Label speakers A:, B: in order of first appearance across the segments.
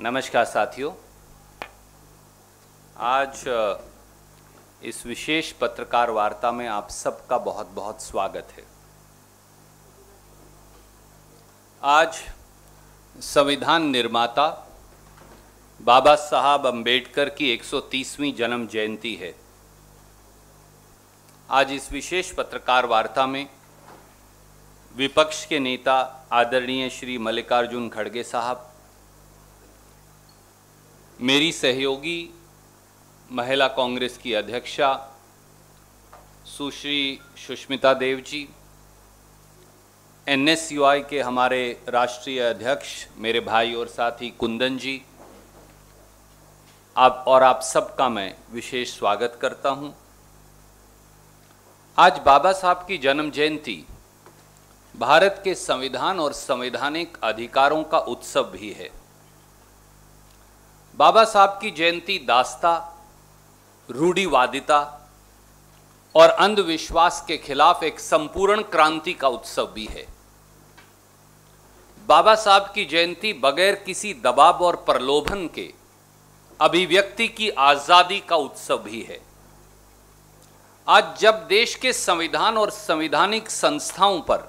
A: नमस्कार साथियों। आज इस विशेष पत्रकार वार्ता में आप सबका बहुत बहुत स्वागत है। आज संविधान निर्माता बाबा साहब अंबेडकर की 130वीं जन्म जयंती है। आज इस विशेष पत्रकार वार्ता में विपक्ष के नेता आदरणीय श्री मल्लिकार्जुन खड़गे साहब, मेरी सहयोगी महिला कांग्रेस की अध्यक्षा सुश्री सुष्मिता देव जी, एनएसयूआई के हमारे राष्ट्रीय अध्यक्ष मेरे भाई और साथी कुंदन जी, आप सबका मैं विशेष स्वागत करता हूं। आज बाबा साहब की जन्म जयंती भारत के संविधान और संवैधानिक अधिकारों का उत्सव भी है। बाबा साहब की जयंती दास्ता, रूढ़िवादिता और अंधविश्वास के खिलाफ एक संपूर्ण क्रांति का उत्सव भी है। बाबा साहब की जयंती बगैर किसी दबाव और प्रलोभन के अभिव्यक्ति की आजादी का उत्सव भी है। आज जब देश के संविधान और संवैधानिक संस्थाओं पर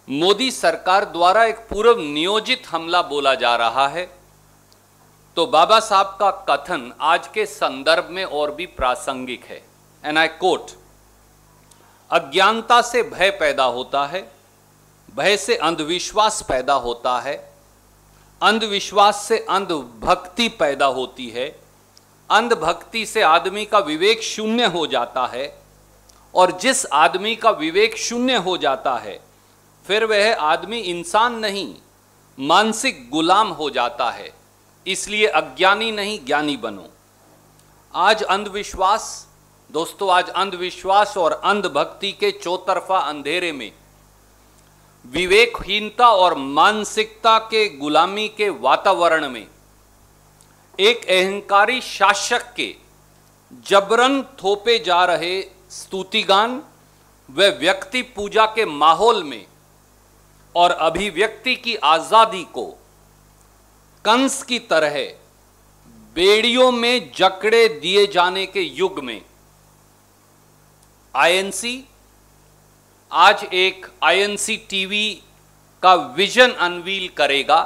A: मोदी सरकार द्वारा एक पूर्व नियोजित हमला बोला जा रहा है, तो बाबा साहब का कथन आज के संदर्भ में और भी प्रासंगिक है। एंड आई कोट, अज्ञानता से भय पैदा होता है, भय से अंधविश्वास पैदा होता है, अंधविश्वास से अंधभक्ति पैदा होती है, अंधभक्ति से आदमी का विवेक शून्य हो जाता है, और जिस आदमी का विवेक शून्य हो जाता है फिर वह आदमी इंसान नहीं, मानसिक गुलाम हो जाता है। इसलिए अज्ञानी नहीं, ज्ञानी बनो। आज अंधविश्वास, दोस्तों, आज अंधविश्वास और अंधभक्ति के चौतरफा अंधेरे में, विवेकहीनता और मानसिकता के गुलामी के वातावरण में, एक अहंकारी शासक के जबरन थोपे जा रहे स्तुतिगान व व्यक्ति पूजा के माहौल में और अभिव्यक्ति की आजादी को कंस की तरह बेड़ियों में जकड़े दिए जाने के युग में आईएनसी आज एक आईएनसी टीवी का विजन अनवील करेगा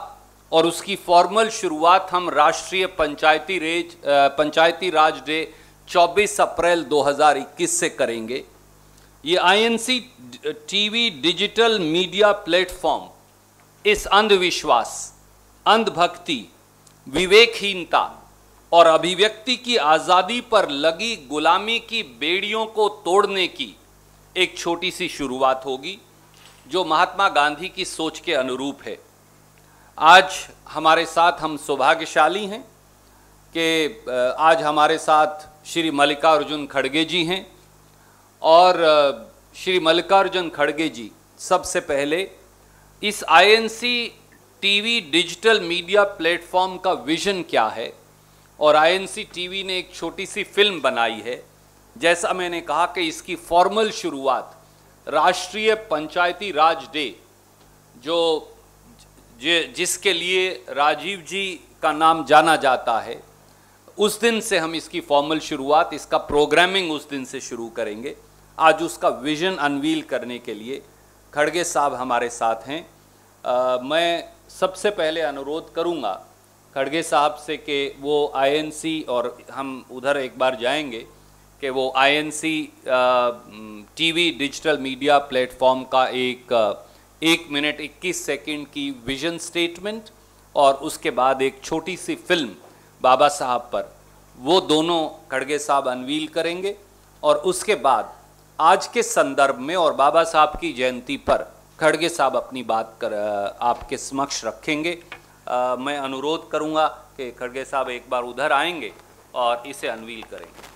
A: और उसकी फॉर्मल शुरुआत हम राष्ट्रीय पंचायती राज डे 24 अप्रैल 2021 से करेंगे। ये INC TV digital media platform इस अंधविश्वास, अंधभक्ति, विवेकहीनता और अभिव्यक्ति की आजादी पर लगी गुलामी की बेड़ियों को तोड़ने की एक छोटी सी शुरुआत होगी, जो महात्मा गांधी की सोच के अनुरूप है। आज हमारे साथ हम सौभाग्यशाली हैं कि आज हमारे साथ श्री मल्लिकार्जुन खड़गे जी हैं, और श्री मल्लिकार्जुन खड़गे जी सबसे पहले इस INC TV digital media platform का विजन क्या है, और आईएनसी टीवी ने एक छोटी सी फिल्म बनाई है। जैसा मैंने कहा कि इसकी फॉर्मल शुरुआत राष्ट्रीय पंचायती राज डे, जिसके लिए राजीव जी का नाम जाना जाता है, उस दिन से हम इसकी फॉर्मल शुरुआत, इसका प्रोग्रामिंग उस दिन से शुरू करेंगे। आज उसका विजन अनवील करने के लिए खड़गे साहब हमारे साथ हैं। मैं सबसे पहले अनुरोध करूंगा खड़गे साहब से कि वो आईएनसी, और हम उधर एक बार जाएंगे, कि वो INC TV digital media platform का एक 1 मिनट 21 सेकंड की विजन स्टेटमेंट और उसके बाद एक छोटी सी फिल्म बाबा साहब पर, वो दोनों खड़गे साहब अनवील करेंगे। और उसके बाद आज के संदर्भ में और बाबा साहब की जयंती पर खड़गे साहब अपनी बात आपके समक्ष रखेंगे। मैं अनुरोध करूंगा कि खड़गे साहब एक बार उधर आएंगे और इसे अनवील करेंगे।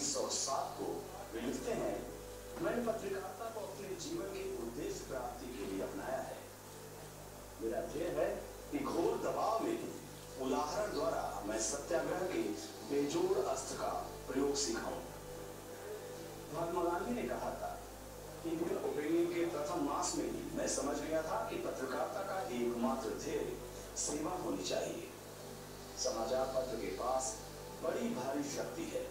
B: 1907 को वे लिखते हैं, मैंने पत्रकारिता को अपने जीवन के उद्देश्य प्राप्ति के लिए अपनाया है। मेरा ध्येय है कि घोर दबाव में उदाहरण द्वारा मैं सत्याग्रह के बेजोड़ अस्त्र का प्रयोग सिखाऊं। महात्मा गांधी ने कहा था, इंडियन ओपिनियन के प्रथम मास में ही मैं समझ गया था कि पत्रकारिता का एकमात्र ध्येय सेवा होनी चाहिए। समाचार पत्र के पास बड़ी भारी शक्ति है,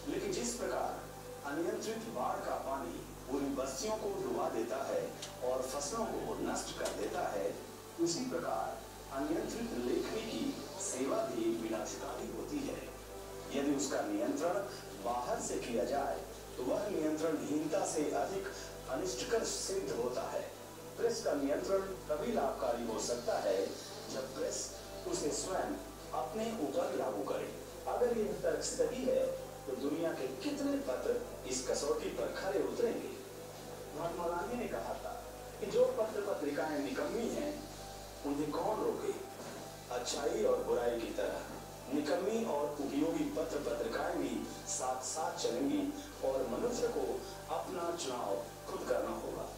B: लेकिन जिस प्रकार अनियंत्रित बाढ़ का पानी पूरी बस्तियों को डुबा देता है और फसलों को नष्ट कर देता है, उसी प्रकार अनियंत्रित लेखनी की सेवा भी विनाशकारी होती है। यदि उसका नियंत्रण बाहर से किया जाए तो वह नियंत्रणहीनता से अधिक अनिष्टकर सिद्ध होता है। प्रेस का नियंत्रण तभी लाभकारी हो सकता है जब प्रेस उसे स्वयं अपने ऊपर लागू करे। अगर यह तर्क सही है तो दुनिया के कितने पत्र इस कसौटी पर खरे उतरेंगे। महात्मा गांधी ने कहा था कि जो पत्र पत्रिकाएं निकम्मी हैं उन्हें कौन रोके। अच्छाई और बुराई की तरह निकम्मी और उपयोगी पत्र पत्रिकाएं भी साथ साथ चलेंगी और मनुष्य को अपना चुनाव खुद करना होगा।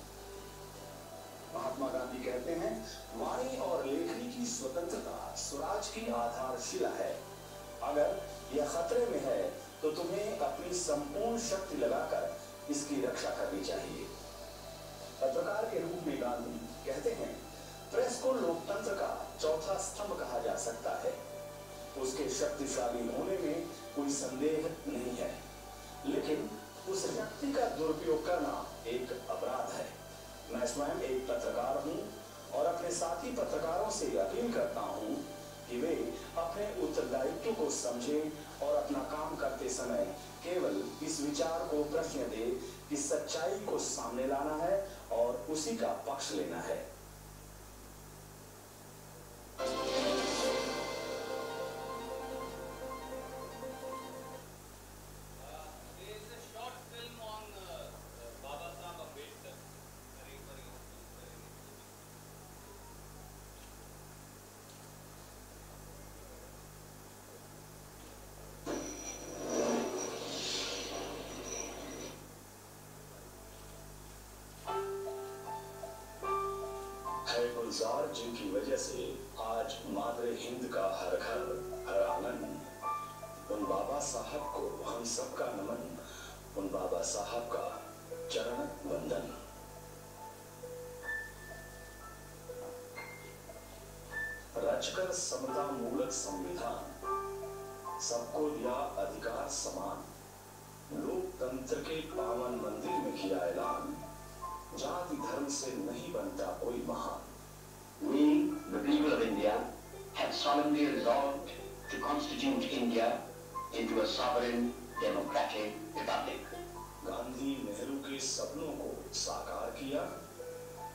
B: महात्मा गांधी कहते हैं, वाणी और लेखनी की स्वतंत्रता स्वराज की आधारशिला है। अगर यह खतरे में है तो तुम्हें अपनी संपूर्ण शक्ति लगाकर इसकी रक्षा करनी चाहिए। पत्रकार के रूप में गांधी कहते हैं, प्रेस को लोकतंत्र का चौथा स्तंभ कहा जा सकता है। उसके शक्तिशाली होने में कोई संदेह नहीं है, लेकिन उस शक्ति का दुरुपयोग करना एक अपराध है। मैं स्वयं एक पत्रकार हूं और अपने साथी पत्रकारों से अपील करता हूं कि वे अपने उत्तरदायित्व को समझें और अपना काम करते समय केवल इस विचार को प्रश्न दे कि सच्चाई को सामने लाना है और उसी का पक्ष लेना है। गुलजार जिनकी वजह से आज मादरे हिंद का हर घर हर आंगन, उन बाबा साहब को हम सबका नमन, उन बाबा साहब का चरण वंदन। रचकर समता मूलक संविधान, सबको दिया अधिकार समान, लोकतंत्र के पावन मंदिर में किया ऐलान, जाति धर्म से नहीं बनता कोई महान।
C: We, the people of India, have solemnly resolved to constitute India into a sovereign democratic republic.
B: Gandhi Nehru के सपनों को साकार किया,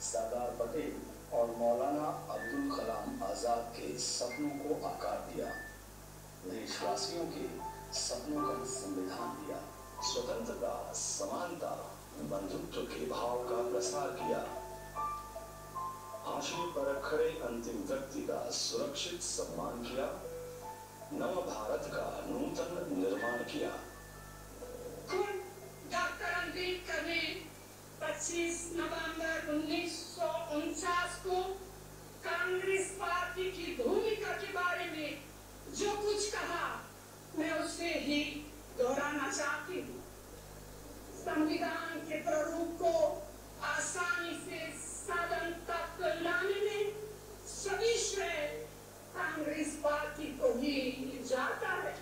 B: सरदार पटेल और मौलाना अब्दुल कलाम आजाद के सपनों को आकार दिया, देशवासियों के सपनों का संविधान दिया, स्वतंत्रता, समानता, बंधुत्व के भाव का प्रसार किया, हाशिए पर खड़े अंतिम व्यक्ति का सुरक्षित सम्मान किया, नव भारत का नूतन निर्माण किया।
D: डॉक्टर अम्बेडकर ने 25 नवंबर 1949 को कांग्रेस पार्टी की भूमिका के बारे में जो कुछ कहा, मैं उसे ही दोहराना चाहती हूँ। संविधान के प्रारूप को आसानी से सदन तक लाने में सभी श्रेय कांग्रेस पार्टी को ही जाता है।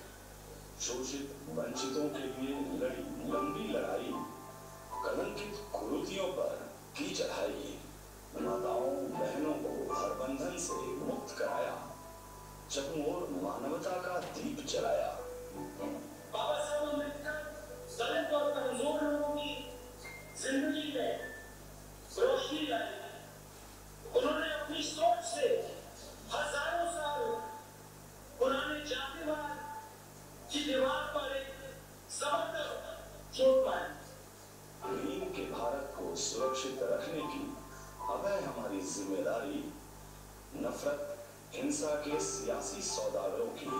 B: शोषित वंचितों के लिए लड़ी लंबी लड़ाई, कलंकित कुरीतियों पर की चढ़ाई, माताओं बहनों को हर बंधन से मुक्त कराया, चहुओर मानवता का दीप जलाया।
E: बाबा साहब अम्बेडकर दलित और कमजोर लोगों की जिंदगी में रोशनी लाई। उन्होंने अपनी सोच से हजारों साल पुराने जातिवाद की दीवार पर एक जबरदस्त चोट मारी।
B: नीम के भारत को सुरक्षित रखने की अब है हमारी जिम्मेदारी। नफरत, हिंसा के सियासी सौदागरों की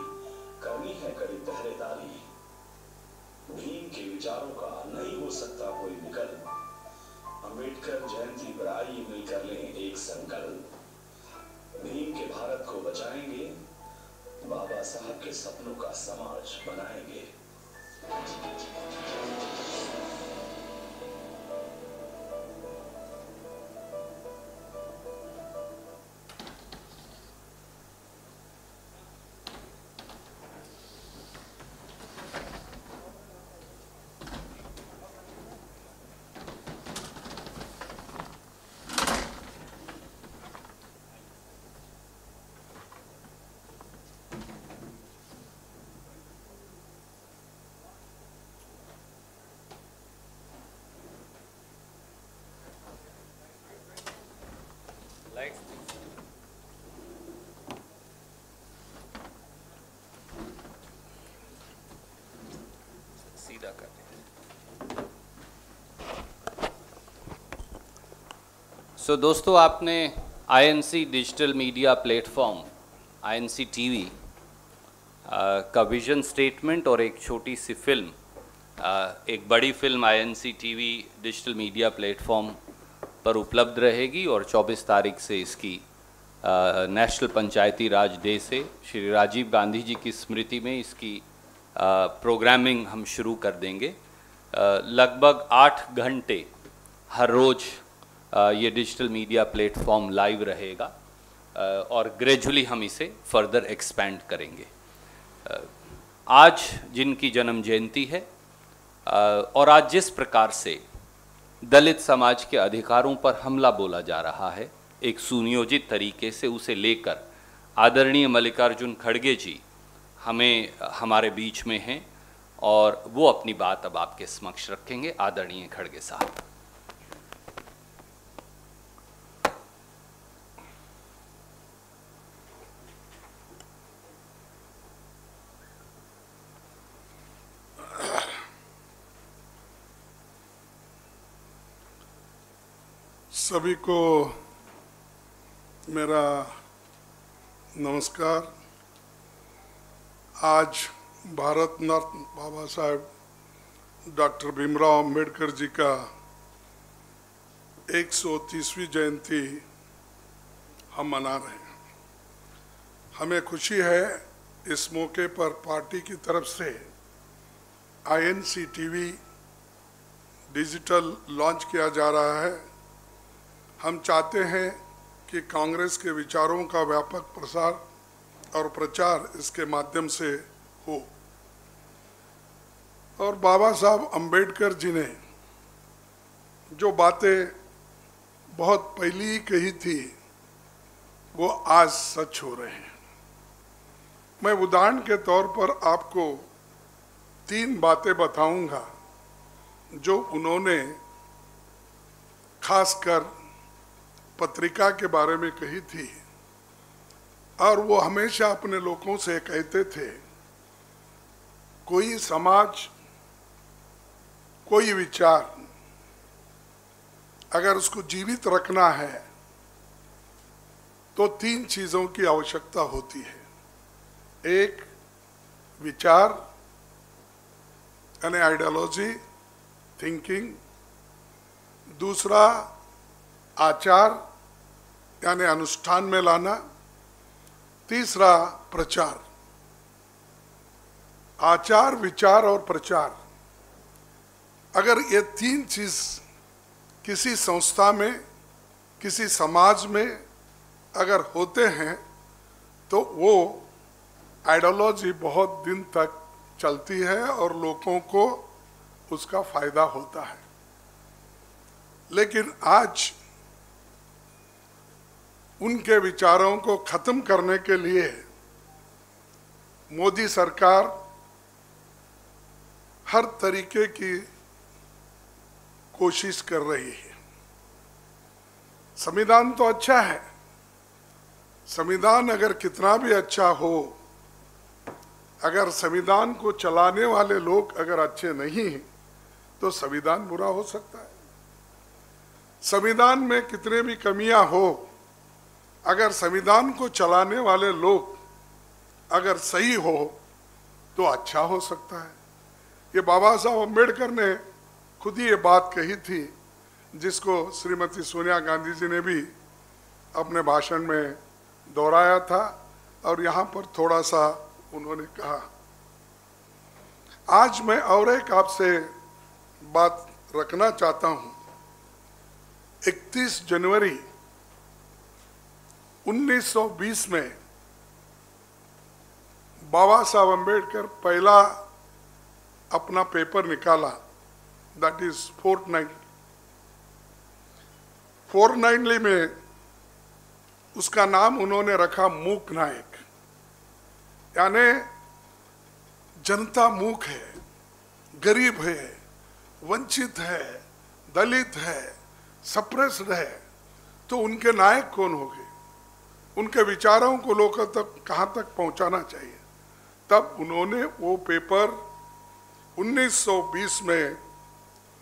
B: करनी है कड़ी पहरेदारी। भीम के विचारों का नहीं हो सकता कोई विकल्प। अंबेडकर जयंती पर आइए मिलकर लें एक संकल्प। भीम के भारत को बचाएंगे, बाबा साहब के सपनों का समाज बनाएंगे।
A: सीधा कर। सो दोस्तों, आपने INC digital media platform INC TV का विजन स्टेटमेंट और एक छोटी सी फिल्म, एक बड़ी film INC TV digital media platform पर उपलब्ध रहेगी और 24 तारीख से इसकी नेशनल पंचायती राज डे से श्री राजीव गांधी जी की स्मृति में इसकी प्रोग्रामिंग हम शुरू कर देंगे। लगभग 8 घंटे हर रोज़ ये डिजिटल मीडिया प्लेटफॉर्म लाइव रहेगा और ग्रेजुअली हम इसे फर्दर एक्सपेंड करेंगे। आज जिनकी जन्म जयंती है और आज जिस प्रकार से दलित समाज के अधिकारों पर हमला बोला जा रहा है, एक सुनियोजित तरीके से उसे लेकर आदरणीय मल्लिकार्जुन खड़गे जी हमारे बीच में हैं और वो अपनी बात अब आपके समक्ष रखेंगे। आदरणीय खड़गे साहब।
F: सभी को मेरा नमस्कार। आज भारत रत्न बाबा साहेब डॉक्टर भीमराव अंबेडकर जी का 130वीं जयंती हम मना रहे हैं। हमें खुशी है इस मौके पर पार्टी की तरफ से आईएनसी टीवी डिजिटल लॉन्च किया जा रहा है। हम चाहते हैं कि कांग्रेस के विचारों का व्यापक प्रसार और प्रचार इसके माध्यम से हो और बाबा साहब अंबेडकर जी ने जो बातें बहुत पहले ही कही थी वो आज सच हो रहे हैं। मैं उदाहरण के तौर पर आपको 3 बातें बताऊंगा जो उन्होंने खासकर पत्रिका के बारे में कही थी और वो हमेशा अपने लोगों से कहते थे, कोई समाज, कोई विचार अगर उसको जीवित रखना है तो 3 चीजों की आवश्यकता होती है। एक विचार यानी आइडियोलॉजी, थिंकिंग। दूसरा आचार यानी अनुष्ठान में लाना। तीसरा प्रचार। आचार, विचार और प्रचार, अगर ये 3 चीज किसी संस्था में, किसी समाज में अगर होते हैं तो वो आइडियोलॉजी बहुत दिन तक चलती है और लोगों को उसका फायदा होता है। लेकिन आज उनके विचारों को खत्म करने के लिए मोदी सरकार हर तरीके की कोशिश कर रही है। संविधान तो अच्छा है, संविधान अगर कितना भी अच्छा हो, अगर संविधान को चलाने वाले लोग अगर अच्छे नहीं तो संविधान बुरा हो सकता है। संविधान में कितने भी कमियां हो, अगर संविधान को चलाने वाले लोग अगर सही हो तो अच्छा हो सकता है। ये बाबा साहब अम्बेडकर ने खुद ही ये बात कही थी, जिसको श्रीमती सोनिया गांधी जी ने भी अपने भाषण में दोहराया था और यहाँ पर थोड़ा सा उन्होंने कहा। आज मैं और एक आपसे बात रखना चाहता हूँ। 31 जनवरी 1920 में बाबा साहब अम्बेडकर पहला अपना पेपर निकाला, दैट इज फोर्टनाइटली में उसका नाम उन्होंने रखा मूक नायक, यानी जनता मूक है, गरीब है, वंचित है, दलित है, सप्रेस्ड है, तो उनके नायक कौन होंगे? उनके विचारों को लोगों तक कहाँ तक पहुंचाना चाहिए? तब उन्होंने वो पेपर 1920 में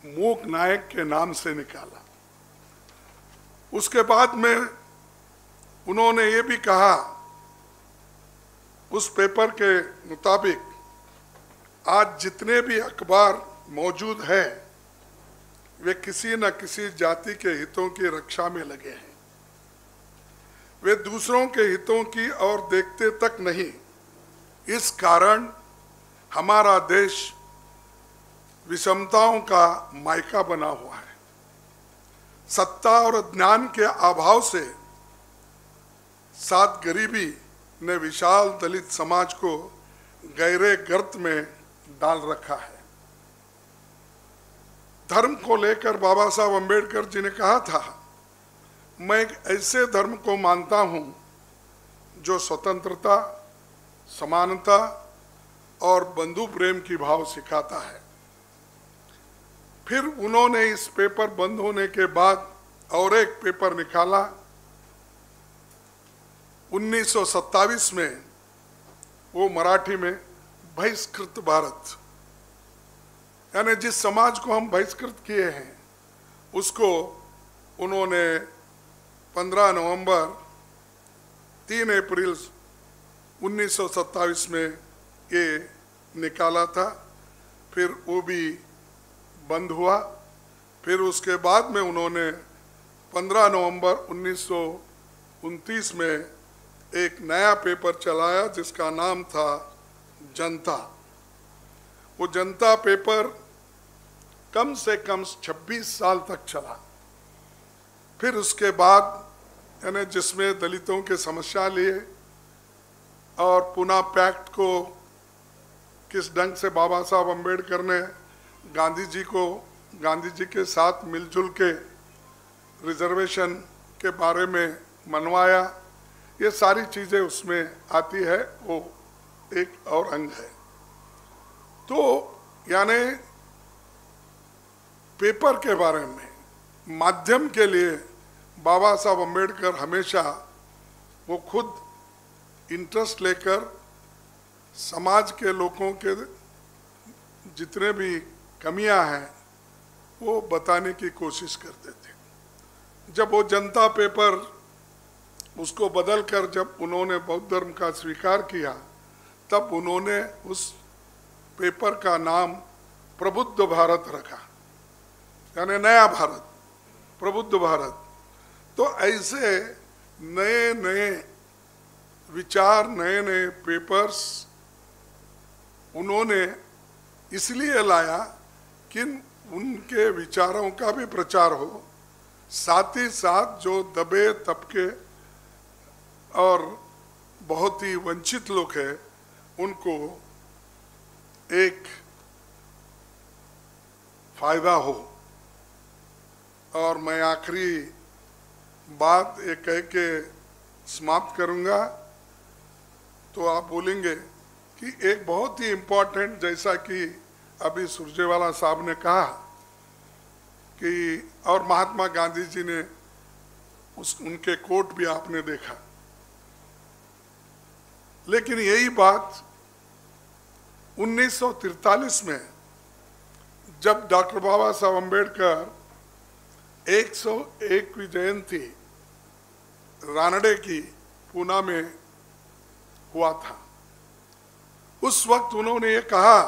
F: मूक नायक के नाम से निकाला। उसके बाद में उन्होंने ये भी कहा, उस पेपर के मुताबिक आज जितने भी अखबार मौजूद हैं वे किसी न किसी जाति के हितों की रक्षा में लगे हैं। वे दूसरों के हितों की ओर देखते तक नहीं। इस कारण हमारा देश विषमताओं का मायका बना हुआ है। सत्ता और ज्ञान के अभाव से साथ गरीबी ने विशाल दलित समाज को गहरे गर्त में डाल रखा है। धर्म को लेकर बाबा साहब अम्बेडकर जी ने कहा था, मैं एक ऐसे धर्म को मानता हूं जो स्वतंत्रता, समानता और बंधु प्रेम की भाव सिखाता है। फिर उन्होंने इस पेपर बंद होने के बाद और एक पेपर निकाला 1927 में, वो मराठी में बहिष्कृत भारत, यानी जिस समाज को हम बहिष्कृत किए हैं उसको उन्होंने 15 नवंबर 3 अप्रैल 1927 में ये निकाला था। फिर वो भी बंद हुआ। फिर उसके बाद में उन्होंने 15 नवंबर 1929 में एक नया पेपर चलाया जिसका नाम था जनता। वो जनता पेपर कम से कम 26 साल तक चला। फिर उसके बाद यानी जिसमें दलितों के समस्या लिए और पुनः पैक्ट को किस ढंग से बाबा साहब अम्बेडकर ने गांधी जी के साथ मिलजुल के रिजर्वेशन के बारे में मनवाया, ये सारी चीज़ें उसमें आती है, वो एक और अंग है। तो यानी पेपर के बारे में, माध्यम के लिए बाबा साहब अम्बेडकर हमेशा वो खुद इंटरेस्ट लेकर समाज के लोगों के जितने भी कमियां हैं वो बताने की कोशिश करते थे। जब वो जनता पेपर उसको बदलकर जब उन्होंने बौद्ध धर्म का स्वीकार किया, तब उन्होंने उस पेपर का नाम प्रबुद्ध भारत रखा, यानी नया भारत, प्रबुद्ध भारत। तो ऐसे नए नए विचार, नए नए पेपर्स उन्होंने इसलिए लाया कि उनके विचारों का भी प्रचार हो, साथ ही साथ जो दबे तबके और बहुत ही वंचित लोग हैं उनको एक फायदा हो। और मैं आखिरी बात ये कह के समाप्त करूंगा, तो आप बोलेंगे कि एक बहुत ही इम्पोर्टेंट, जैसा कि अभी सुरजेवाला साहब ने कहा कि और महात्मा गांधी जी ने उनके कोट भी आपने देखा, लेकिन यही बात 1943 में जब डॉक्टर बाबा साहब अम्बेडकर 101वीं जयंती रानडे की पूना में हुआ था, उस वक्त उन्होंने ये कहा,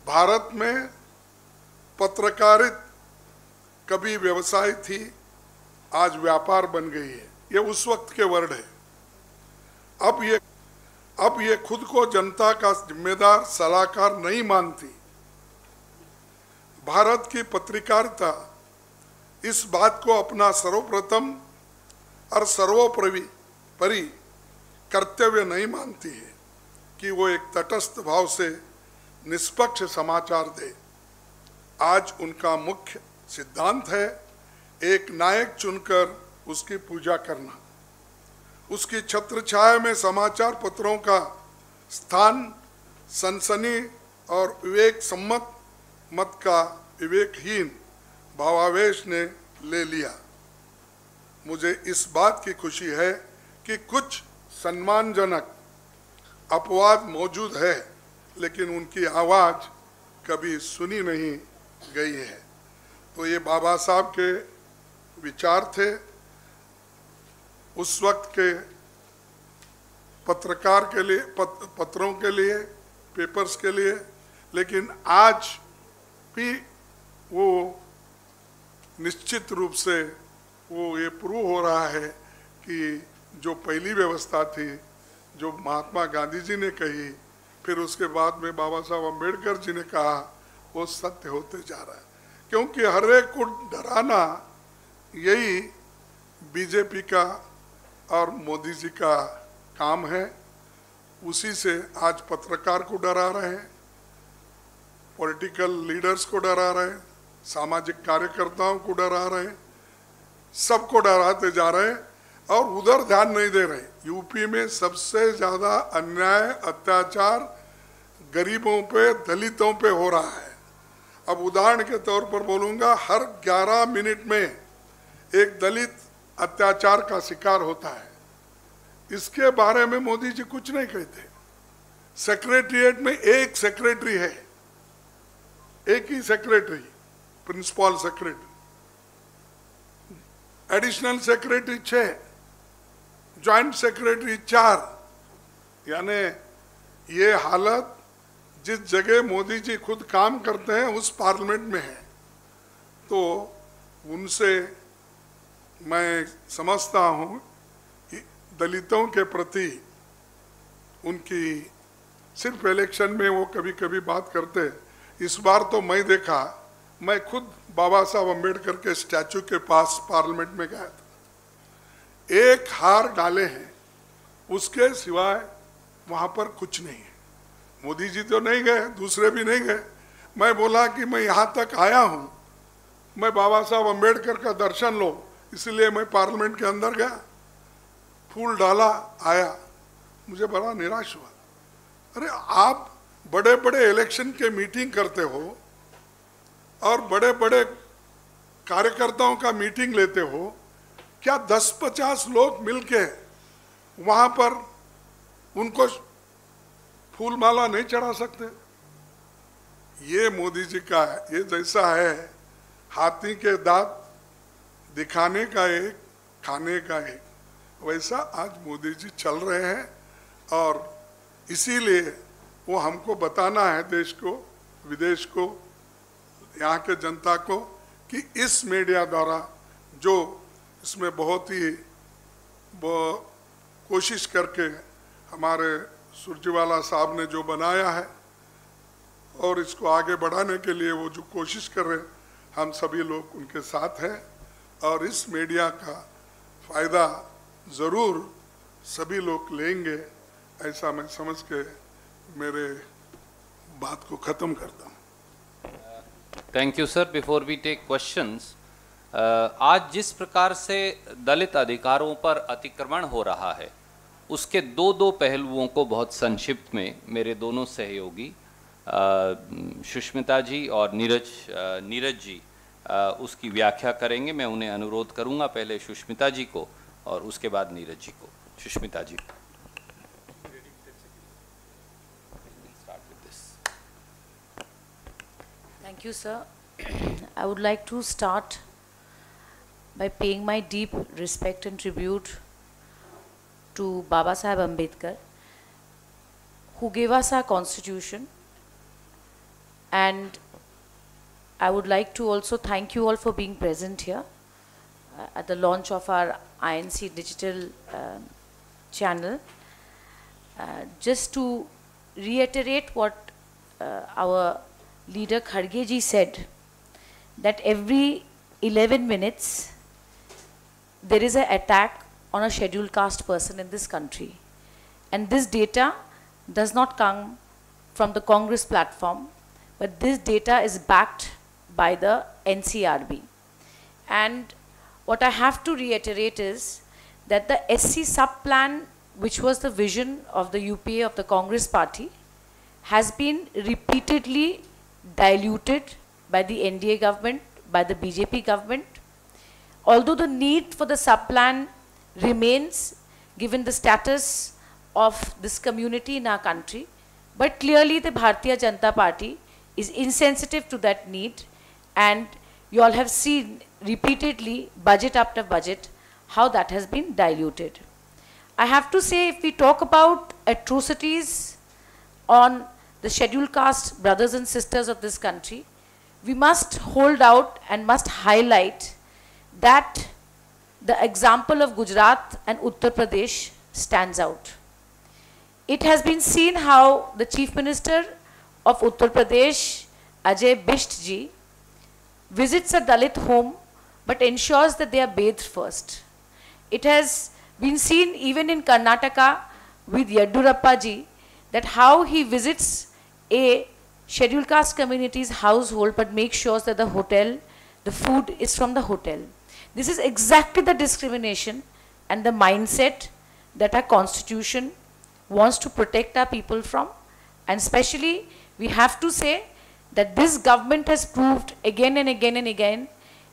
F: भारत में पत्रकारिता कभी व्यवसाय थी, आज व्यापार बन गई है। ये उस वक्त के वर्ड है। अब ये खुद को जनता का जिम्मेदार सलाहकार नहीं मानती। भारत की पत्रकारिता इस बात को अपना सर्वप्रथम और सर्वोपरि कर्तव्य नहीं मानती है कि वो एक तटस्थ भाव से निष्पक्ष समाचार दे। आज उनका मुख्य सिद्धांत है एक नायक चुनकर उसकी पूजा करना। उसकी छत्र छाया में समाचार पत्रों का स्थान सनसनी और विवेक सम्मत मत का विवेकहीन भावावेश ने ले लिया। मुझे इस बात की खुशी है कि कुछ सम्मानजनक अपवाद मौजूद है, लेकिन उनकी आवाज़ कभी सुनी नहीं गई है। तो ये बाबा साहब के विचार थे उस वक्त के पत्रकार के लिए, पत्रों के लिए, पेपर्स के लिए। लेकिन आज भी वो निश्चित रूप से वो ये प्रूव हो रहा है कि जो पहली व्यवस्था थी, जो महात्मा गांधी जी ने कही, फिर उसके बाद में बाबा साहब अम्बेडकर जी ने कहा, वो सत्य होते जा रहा है। क्योंकि हर एक को डराना यही बीजेपी का और मोदी जी का काम है। उसी से आज पत्रकार को डरा रहे हैं, पॉलिटिकल लीडर्स को डरा रहे हैं, सामाजिक कार्यकर्ताओं को डरा रहे हैं, सबको डराते जा रहे हैं और उधर ध्यान नहीं दे रहे। यूपी में सबसे ज़्यादा अन्याय अत्याचार गरीबों पे, दलितों पे हो रहा है। अब उदाहरण के तौर पर बोलूँगा, हर 11 मिनट में एक दलित अत्याचार का शिकार होता है। इसके बारे में मोदी जी कुछ नहीं कहते। सेक्रेटरिएट में एक सेक्रेटरी है, एक ही secretary, principal secretary, additional secretary 6, joint secretary 4। यानी ये हालत जिस जगह मोदी जी खुद काम करते हैं उस पार्लियामेंट में है। तो उनसे मैं समझता हूँ कि दलितों के प्रति उनकी सिर्फ इलेक्शन में वो कभी कभी बात करते। इस बार तो मैं देखा, मैं खुद बाबा साहब अम्बेडकर के स्टैचू के पास पार्लियामेंट में गया था। एक हार डाले हैं, उसके सिवाय वहाँ पर कुछ नहीं है। मोदी जी तो नहीं गए, दूसरे भी नहीं गए। मैं बोला कि मैं यहाँ तक आया हूँ, मैं बाबा साहब अम्बेडकर का दर्शन लो, इसलिए मैं पार्लियामेंट के अंदर गया, फूल डाला, आया। मुझे बड़ा निराश हुआ। अरे आप बड़े बड़े इलेक्शन के मीटिंग करते हो और बड़े बड़े कार्यकर्ताओं का मीटिंग लेते हो, क्या 10-50 लोग मिलके वहाँ पर उनको फूल माला नहीं चढ़ा सकते? ये मोदी जी का ये जैसा है हाथी के दांत दिखाने का एक, खाने का एक, वैसा आज मोदी जी चल रहे हैं। और इसीलिए वो हमको बताना है, देश को, विदेश को, यहाँ के जनता को, कि इस मीडिया द्वारा जो इसमें बहुत ही कोशिश करके हमारे सुरजेवाला साहब ने जो बनाया है और इसको आगे बढ़ाने के लिए वो जो कोशिश कर रहे हैं, हम सभी लोग उनके साथ हैं। और इस मीडिया का फ़ायदा ज़रूर सभी लोग लेंगे, ऐसा मैं समझ के मेरे बात को ख़त्म करता हूँ।
A: Thank you sir. Before we take questions, आज जिस प्रकार से दलित अधिकारों पर अतिक्रमण हो रहा है, उसके दो पहलुओं को बहुत संक्षिप्त में मेरे दोनों सहयोगी सुष्मिता जी और नीरज जी उसकी व्याख्या करेंगे। मैं उन्हें अनुरोध करूंगा, पहले सुष्मिता जी को और उसके बाद नीरज जी को। सुष्मिता जी।
G: Thank you, sir. I would like to start by paying my deep respect and tribute to Baba Saheb Ambedkar, who gave us our constitution And I would like to also thank you all for being present here at the launch of our INC digital channel. Just to reiterate what our leader Kharge ji said, that every 11 minutes there is an attack on a scheduled caste person in this country. And this data does not come from the Congress platform, but this data is backed by the NCRB. And what I have to reiterate is that the SC sub-plan, which was the vision of the UPA of the Congress party, has been repeatedly diluted by the NDA government, by the BJP government. Although the need for the sub-plan remains given the status of this community in our country, but clearly the Bharatiya Janata Party is insensitive to that need, and you all have seen repeatedly, budget after budget, how that has been diluted. I have to say, if we talk about atrocities on the scheduled caste brothers and sisters of this country, we must hold out and must highlight that the example of Gujarat and Uttar Pradesh stands out. It has been seen how the Chief Minister of Uttar Pradesh, Ajay Bisht ji, visits a Dalit home but ensures that they are bathed first. It has been seen even in Karnataka with Yedurappa ji, that how he visits a scheduled caste community's household but makes sure that the hotel, the food is from the hotel. This is exactly the discrimination and the mindset that our constitution wants to protect our people from. And especially, we have to say that this government has proved again and again and again,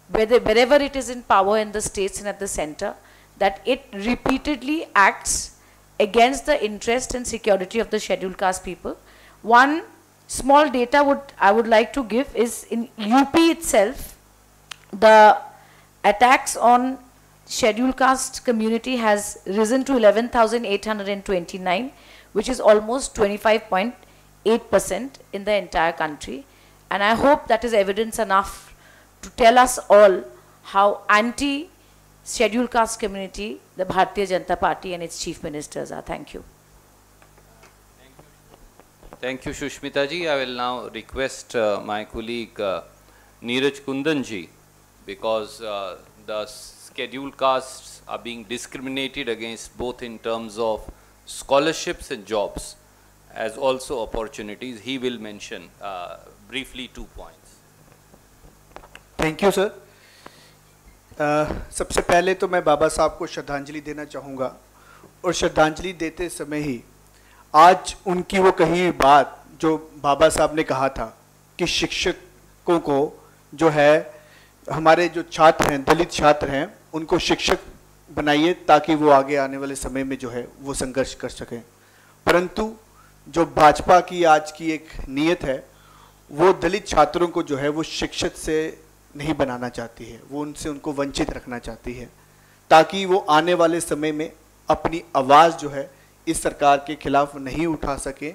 G: wherever it is in power in the states and at the center, that it repeatedly acts against the interest and security of the scheduled caste people. One small data I would like to give is in UP itself, the attacks on scheduled caste community has risen to 11,829, which is almost 25.8% in the entire country. And I hope that is evidence enough to tell us all how anti-scheduled caste community the Bharatiya Janata Party and its chief ministers are. Thank you.
A: Thank you, Shushmita ji. I will now request my colleague Neeraj Kundan ji, because the scheduled castes are being discriminated against both in terms of scholarships and jobs, as also opportunities. He will mention briefly 2 points.
H: Thank you sir. सबसे पहले तो मैं बाबा साहब को श्रद्धांजलि देना चाहूँगा, और श्रद्धांजलि देते समय ही आज उनकी वो कही बात जो बाबा साहब ने कहा था कि शिक्षकों को जो है, हमारे जो छात्र हैं, दलित छात्र हैं, उनको शिक्षक बनाइए ताकि वो आगे आने वाले समय में जो है वो संघर्ष कर सकें। परंतु जो भाजपा की आज की एक नीयत है, वो दलित छात्रों को जो है वो शिक्षित से नहीं बनाना चाहती है, वो उनको वंचित रखना चाहती है, ताकि वो आने वाले समय में अपनी आवाज़ जो है इस सरकार के खिलाफ नहीं उठा सके।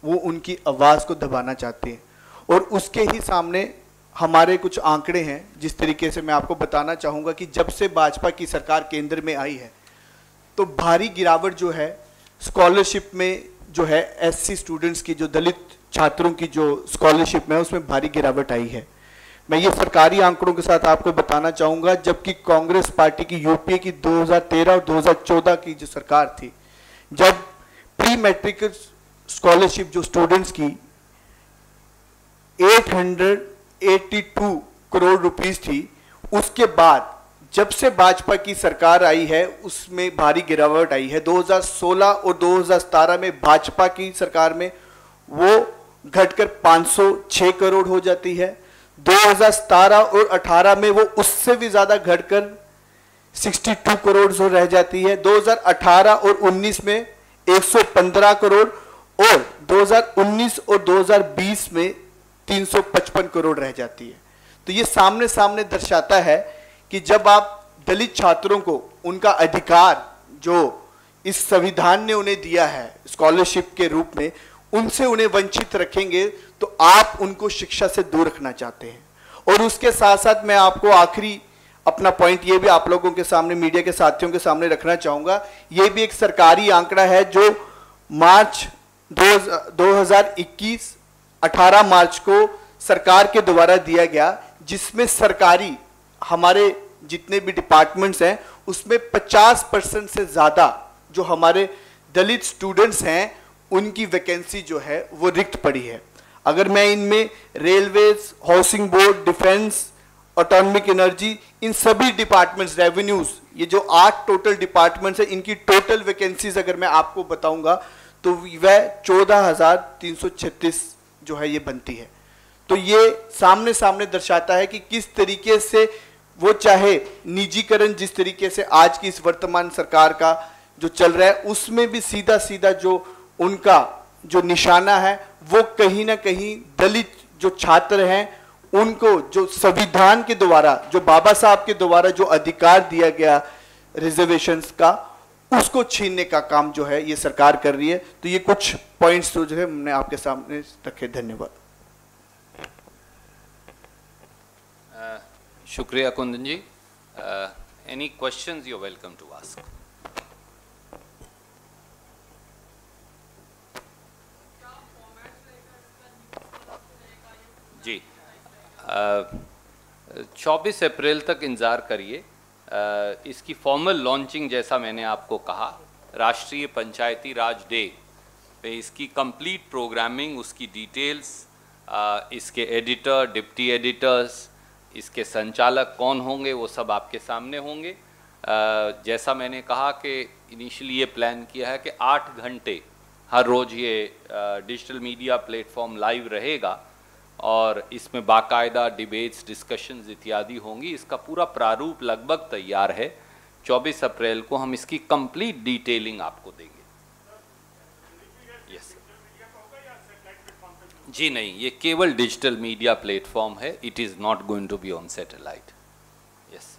H: वो उनकी आवाज़ को दबाना चाहते हैं, और उसके ही सामने हमारे कुछ आंकड़े हैं। जिस तरीके से मैं आपको बताना चाहूँगा कि जब से भाजपा की सरकार केंद्र में आई है, तो भारी गिरावट जो है स्कॉलरशिप में जो है, एससी स्टूडेंट्स की, जो दलित छात्रों की जो स्कॉलरशिप में है, उसमें भारी गिरावट आई है। मैं ये सरकारी आंकड़ों के साथ आपको बताना चाहूँगा, जबकि कांग्रेस पार्टी की यूपीए की 2013 और 2014 की जो सरकार थी, जब प्री मैट्रिक स्कॉलरशिप जो स्टूडेंट्स की 882 करोड़ रुपीस थी, उसके बाद जब से भाजपा की सरकार आई है उसमें भारी गिरावट आई है। 2016 और 2017 में भाजपा की सरकार में वो घटकर 506 करोड़ हो जाती है। 2017 और 18 में वो उससे भी ज्यादा घटकर 62 करोड़ हो रह जाती है। 2018 और 19 में 115 करोड़, और 2019 और 2020 में 355 करोड़ रह जाती है। तो ये सामने सामने दर्शाता है कि जब आप दलित छात्रों को उनका अधिकार जो इस संविधान ने उन्हें दिया है स्कॉलरशिप के रूप में, उनसे उन्हें वंचित रखेंगे, तो आप उनको शिक्षा से दूर रखना चाहते हैं। और उसके साथ साथ मैं आपको आखिरी अपना पॉइंट ये भी आप लोगों के सामने, मीडिया के साथियों के सामने रखना चाहूंगा। ये भी एक सरकारी आंकड़ा है जो मार्च 2021 18 मार्च को सरकार के द्वारा दिया गया, जिसमें सरकारी हमारे जितने भी डिपार्टमेंट्स हैं उसमें 50% से ज्यादा जो हमारे दलित स्टूडेंट्स हैं उनकी वैकेंसी जो है वो रिक्त पड़ी है। अगर मैं इनमें railways, housing board, defence, autonomic energy, इन सभी डिपार्टमेंट्स, रेवेन्यूज, ये जो 8 टोटल डिपार्टमेंट्स है, इनकी टोटल वैकेंसीज अगर मैं आपको बताऊंगा तो वह 14,336 जो है ये बनती है। तो ये सामने सामने दर्शाता है कि किस तरीके से वो, चाहे निजीकरण जिस तरीके से आज की इस वर्तमान सरकार का जो चल रहा है, उसमें भी सीधा सीधा जो उनका जो निशाना है वो कहीं ना कहीं दलित जो छात्र हैं उनको जो संविधान के द्वारा, जो बाबा साहब के द्वारा जो अधिकार दिया गया रिजर्वेशंस का, उसको छीनने का काम जो है ये सरकार कर रही है। तो ये कुछ पॉइंट्स जो है हमने आपके सामने रखे। धन्यवाद।
A: शुक्रिया Kundan ji. Any questions you are welcome to ask. जी 24 अप्रैल तक इंतज़ार करिए। इसकी फॉर्मल लॉन्चिंग, जैसा मैंने आपको कहा, राष्ट्रीय पंचायती राज डे पे इसकी कंप्लीट प्रोग्रामिंग, उसकी डिटेल्स, इसके एडिटर, डिप्टी एडिटर्स, इसके संचालक कौन होंगे, वो सब आपके सामने होंगे। जैसा मैंने कहा कि इनिशियली ये प्लान किया है कि 8 घंटे हर रोज़ ये डिजिटल मीडिया प्लेटफॉर्म लाइव रहेगा और इसमें बाकायदा डिबेट्स, डिस्कशंस इत्यादि होंगी। इसका पूरा प्रारूप लगभग तैयार है। 24 अप्रैल को हम इसकी कंप्लीट डिटेलिंग आपको देंगे। यस जी, नहीं, ये केवल डिजिटल मीडिया प्लेटफॉर्म है। It is not going to be on satellite. Yes,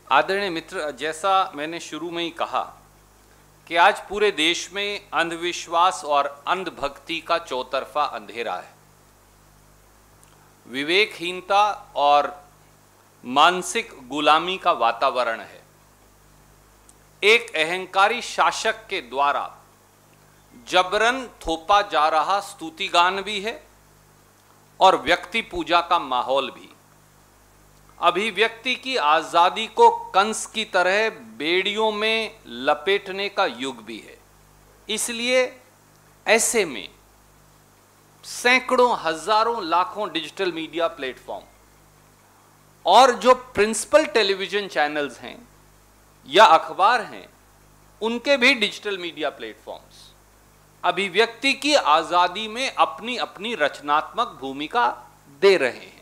A: आदरणीय मित्र, जैसा मैंने शुरू में ही कहा कि आज पूरे देश में अंधविश्वास और अंधभक्ति का चौतरफा अंधेरा है। विवेकहीनता और मानसिक गुलामी का वातावरण है। एक अहंकारी शासक के द्वारा जबरन थोपा जा रहा स्तुतिगान भी है और व्यक्ति पूजा का माहौल भी। अभिव्यक्ति की आजादी को कंस की तरह बेड़ियों में लपेटने का युग भी है। इसलिए ऐसे में सैकड़ों, हजारों, लाखों डिजिटल मीडिया प्लेटफॉर्म और जो प्रिंसिपल टेलीविजन चैनल्स हैं या अखबार हैं, उनके भी डिजिटल मीडिया प्लेटफॉर्म्स अभिव्यक्ति की आजादी में अपनी अपनी रचनात्मक भूमिका दे रहे हैं।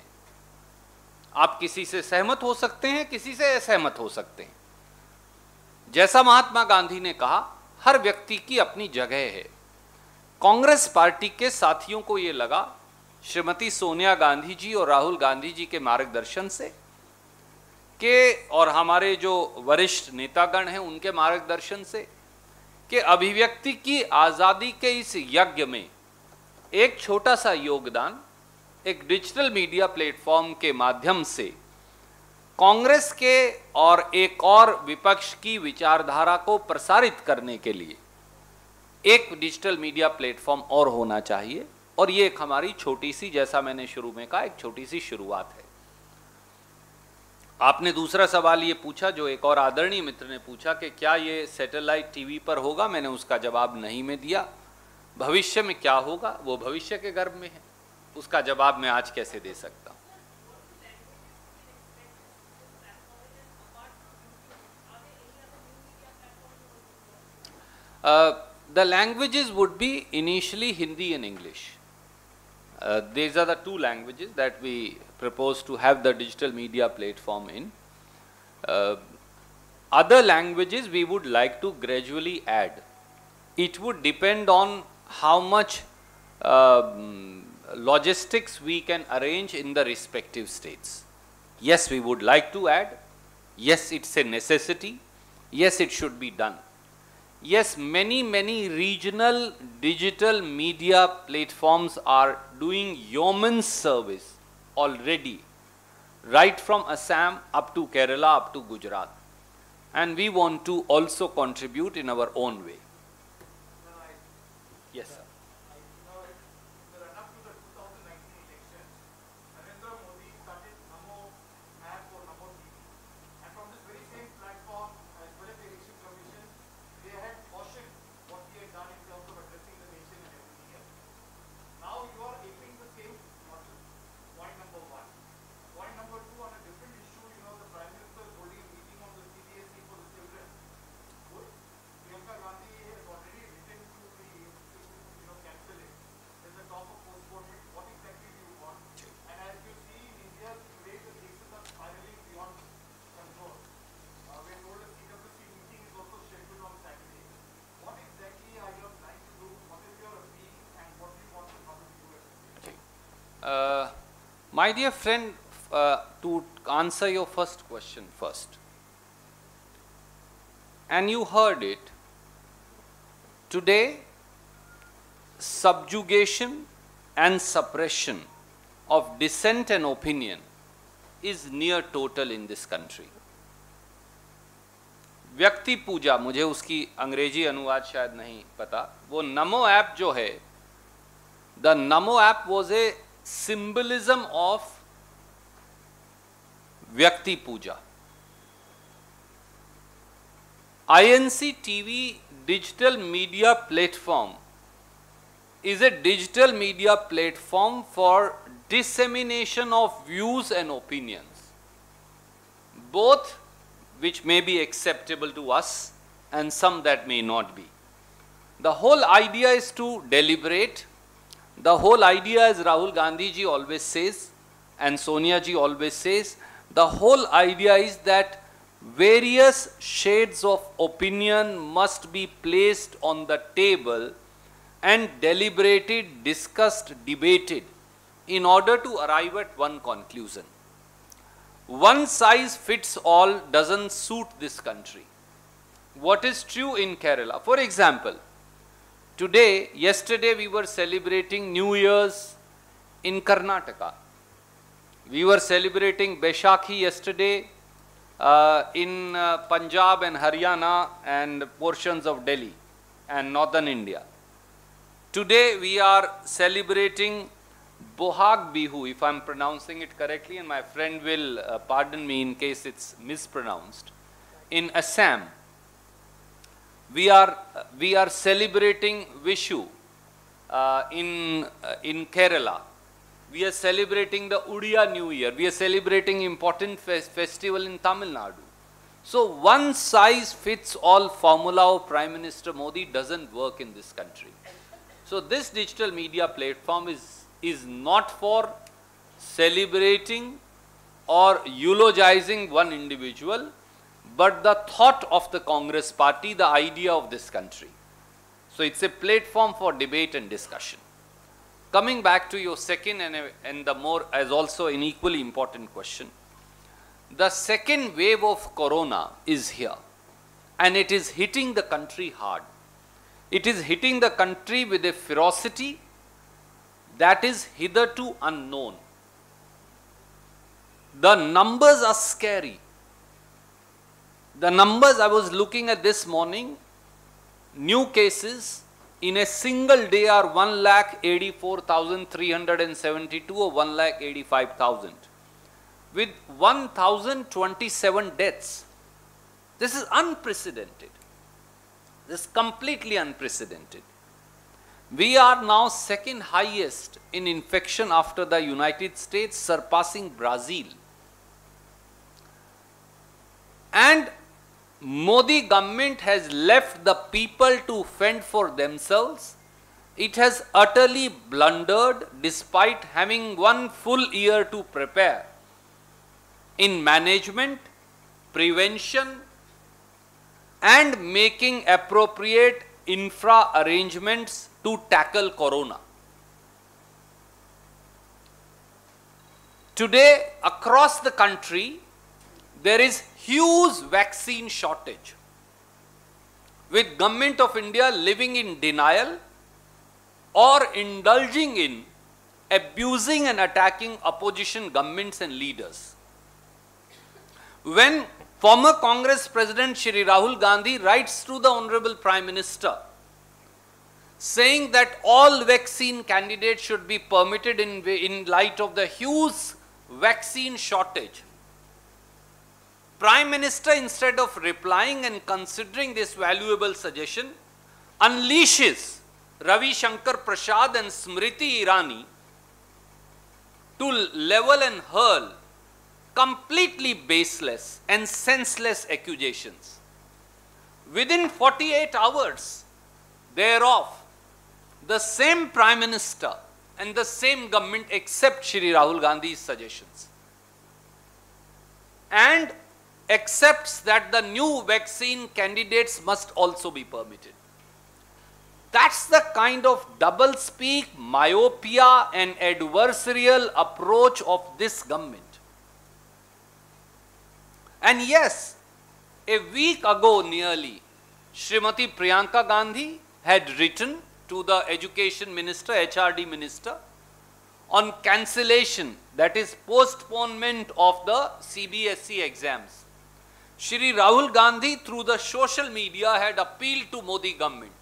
A: आप किसी से सहमत हो सकते हैं, किसी से असहमत हो सकते हैं। जैसा महात्मा गांधी ने कहा, हर व्यक्ति की अपनी जगह है। कांग्रेस पार्टी के साथियों को यह लगा, श्रीमती सोनिया गांधी जी और राहुल गांधी जी के मार्गदर्शन से और हमारे जो वरिष्ठ नेतागण हैं उनके मार्गदर्शन से, कि अभिव्यक्ति की आजादी के इस यज्ञ में एक छोटा सा योगदान एक डिजिटल मीडिया प्लेटफॉर्म के माध्यम से कांग्रेस के और एक और विपक्ष की विचारधारा को प्रसारित करने के लिए एक डिजिटल मीडिया प्लेटफॉर्म और होना चाहिए। और ये एक हमारी छोटी सी, जैसा मैंने शुरू में कहा, एक छोटी सी शुरुआत है। आपने दूसरा सवाल ये पूछा, जो एक और आदरणीय मित्र ने पूछा, कि क्या ये सैटेलाइट टीवी पर होगा। मैंने उसका जवाब नहीं में दिया। भविष्य में क्या होगा वो भविष्य के गर्भ में है, उसका जवाब मैं आज कैसे दे सकता हूं। The languages would be initially Hindi and English. These are the two languages that we propose to have the digital media platform in. Other languages we would like to gradually add. It would depend on how much logistics we can arrange in the respective states. Yes, we would like to add. Yes, it's a necessity. Yes, it should be done. Yes, many regional digital media platforms are doing yeoman's service already, right from Assam up to Kerala, up to Gujarat. And we want to also contribute in our own way. Yes, sir. My dear friend, to answer your first question first, and you heard it, today subjugation and suppression of dissent and opinion is near total in this country. व्यक्ति पूजा, मुझे उसकी अंग्रेजी अनुवाद शायद नहीं पता, वो नमो app जो है, the Namo app was a symbolism of Vyakti Puja. INC TV digital media platform is a digital media platform for dissemination of views and opinions, both which may be acceptable to us and some that may not be. The whole idea is to deliberate. The whole idea, as Rahul Gandhi ji always says and Sonia ji always says, the whole idea is that various shades of opinion must be placed on the table and deliberated, discussed, debated in order to arrive at one conclusion. One size fits all doesn't suit this country. What is true in Kerala? For example, yesterday we were celebrating New Year's in Karnataka. We were celebrating Baishakhi yesterday in Punjab and Haryana and portions of Delhi and northern India. Today we are celebrating Bohag Bihu, if I am pronouncing it correctly, and my friend will pardon me in case it's mispronounced, in Assam. We are celebrating Vishu in Kerala. We are celebrating the Udiya New Year. We are celebrating important festival in Tamil Nadu. So one size fits all formula of Prime Minister Modi doesn't work in this country. So this digital media platform is not for celebrating or eulogizing one individual, but the thought of the Congress party, the idea of this country. So it's a platform for debate and discussion. Coming back to your second and the more as also an equally important question, the second wave of corona is here and it is hitting the country hard. It is hitting the country with a ferocity that is hitherto unknown. The numbers are scary. The numbers I was looking at this morning, new cases in a single day are 1,84,372 or 1,85,000 with 1,027 deaths. This is unprecedented. This is completely unprecedented. We are now second highest in infection after the United States, surpassing Brazil. And Modi government has left the people to fend for themselves. It has utterly blundered despite having one full year to prepare in management, prevention and making appropriate infra arrangements to tackle corona. Today, across the country, there is huge vaccine shortage, with Government of India living in denial or indulging in abusing and attacking opposition governments and leaders. When former Congress President Shri Rahul Gandhi writes to the Honorable Prime Minister saying that all vaccine candidates should be permitted in light of the huge vaccine shortage, Prime Minister, instead of replying and considering this valuable suggestion, unleashes Ravi Shankar Prasad and Smriti Irani to level and hurl completely baseless and senseless accusations. Within 48 hours thereof, the same Prime Minister and the same government accept Shri Rahul Gandhi's suggestions and accepts that the new vaccine candidates must also be permitted. That's the kind of doublespeak, myopia and adversarial approach of this government. And yes, a week ago nearly, Srimati Priyanka Gandhi had written to the Education Minister, HRD Minister, on cancellation, that is postponement of the CBSE exams. Shri Rahul Gandhi through the social media had appealed to Modi government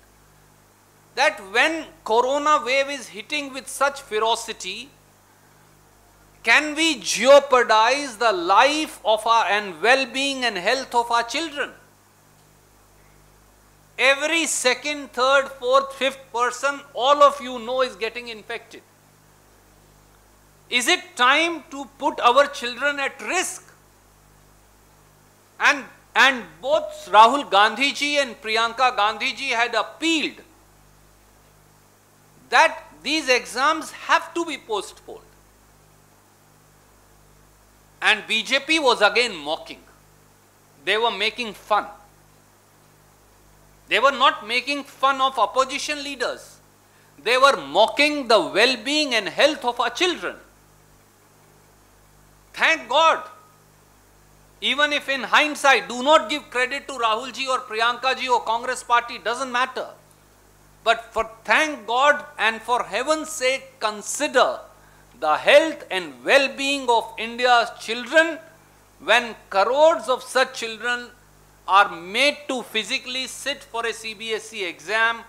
A: that when corona wave is hitting with such ferocity, can we jeopardize the life of our and well-being and health of our children? Every second, third, fourth, fifth person, all of you know, is getting infected. Is it time to put our children at risk? And both Rahul Gandhi ji and Priyanka Gandhi ji had appealed that these exams have to be postponed. And BJP was again mocking. They were making fun. They were not making fun of opposition leaders. They were mocking the well-being and health of our children. Thank God. Even if in hindsight, do not give credit to Rahul ji or Priyanka ji or Congress party, doesn't matter. But for thank God and for heaven's sake, consider the health and well-being of India's children when crores of such children are made to physically sit for a CBSE exam.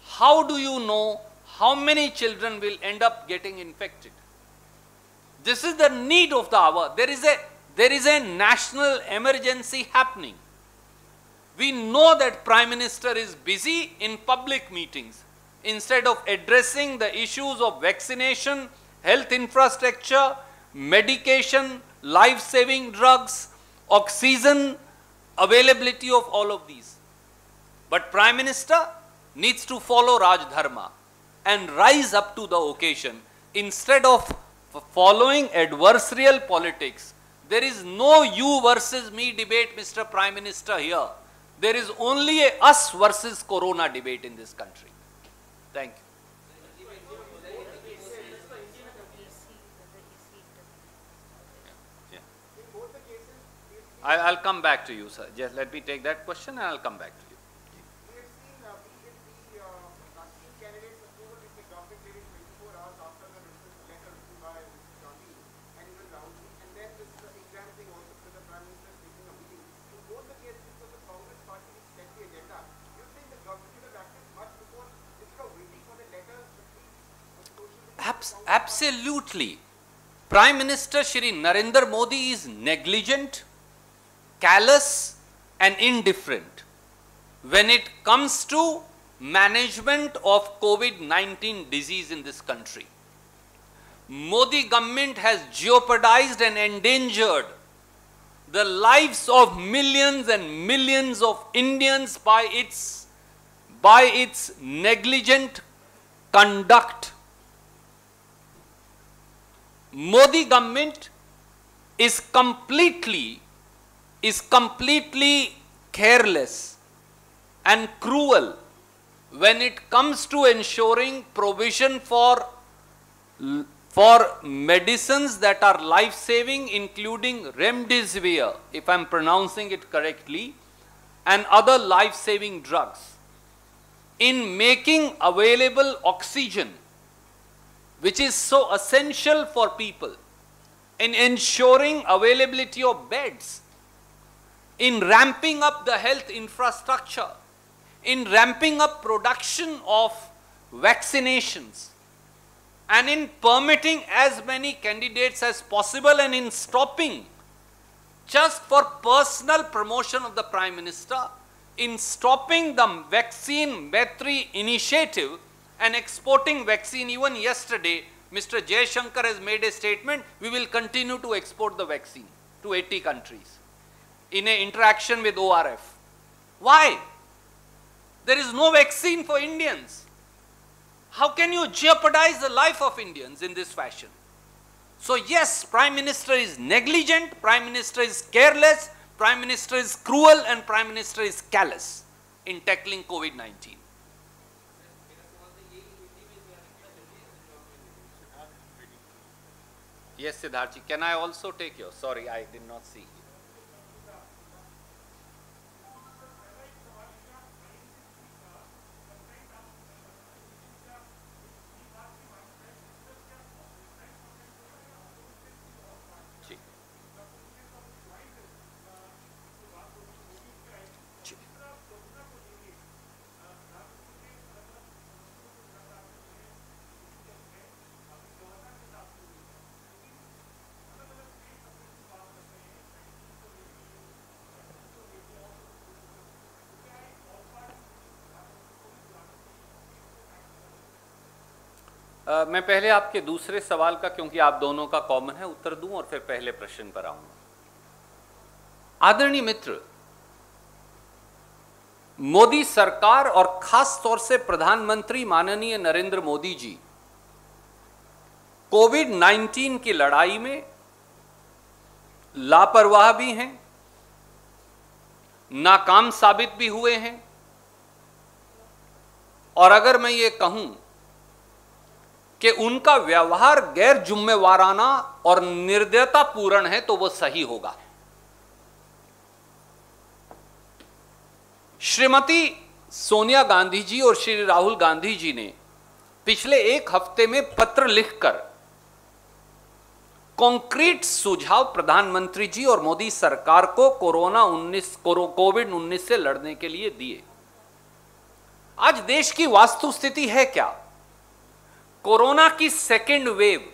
A: How do you know how many children will end up getting infected? This is the need of the hour. There is a national emergency happening. We know that Prime Minister is busy in public meetings. Instead of addressing the issues of vaccination, health infrastructure, medication, life-saving drugs, oxygen, availability of all of these. But Prime Minister needs to follow Raj Dharma and rise up to the occasion. Instead of following adversarial politics, there is no you versus me debate, Mr. Prime Minister, here. There is only a us versus corona debate in this country. Thank you. Yeah. I'll come back to you, sir. Just let me take that question and I'll come back to you. Absolutely. Prime Minister Shri Narendra Modi is negligent, callous and indifferent when it comes to management of COVID-19 disease in this country. Modi government has jeopardized and endangered the lives of millions and millions of Indians by its negligent conduct. Modi government is completely careless and cruel when it comes to ensuring provision for for medicines that are life-saving, including remdesivir, if I am pronouncing it correctly, and other life-saving drugs, in making available oxygen, which is so essential for people, in ensuring availability of beds, in ramping up the health infrastructure, in ramping up production of vaccinations, and in permitting as many candidates as possible, and in stopping, just for personal promotion of the Prime Minister, in stopping the vaccine Maitri initiative and exporting vaccine. Even yesterday, Mr. Jaishankar has made a statement, we will continue to export the vaccine to 80 countries in an interaction with ORF. Why? There is no vaccine for Indians. How can you jeopardize the life of Indians in this fashion? So yes, Prime Minister is negligent, Prime Minister is careless, Prime Minister is cruel, and Prime Minister is callous in tackling COVID-19. Yes, Siddharth ji, can I also take yours? Sorry, I did not see. मैं पहले आपके दूसरे सवाल का, क्योंकि आप दोनों का कॉमन है, उत्तर दूं और फिर पहले प्रश्न पर आऊंगा। आदरणीय मित्र, मोदी सरकार और खास तौर से प्रधानमंत्री माननीय नरेंद्र मोदी जी कोविड-19 की लड़ाई में लापरवाह भी हैं, नाकाम साबित भी हुए हैं, और अगर मैं ये कहूं कि उनका व्यवहार गैर जिम्मेवाराना और निर्दयतापूर्ण है, तो वो सही होगा। श्रीमती सोनिया गांधी जी और श्री राहुल गांधी जी ने पिछले एक हफ्ते में पत्र लिखकर कॉन्क्रीट सुझाव प्रधानमंत्री जी और मोदी सरकार को कोविड-19 से लड़ने के लिए दिए। आज देश की वास्तुस्थिति है क्या? कोरोना की सेकेंड वेव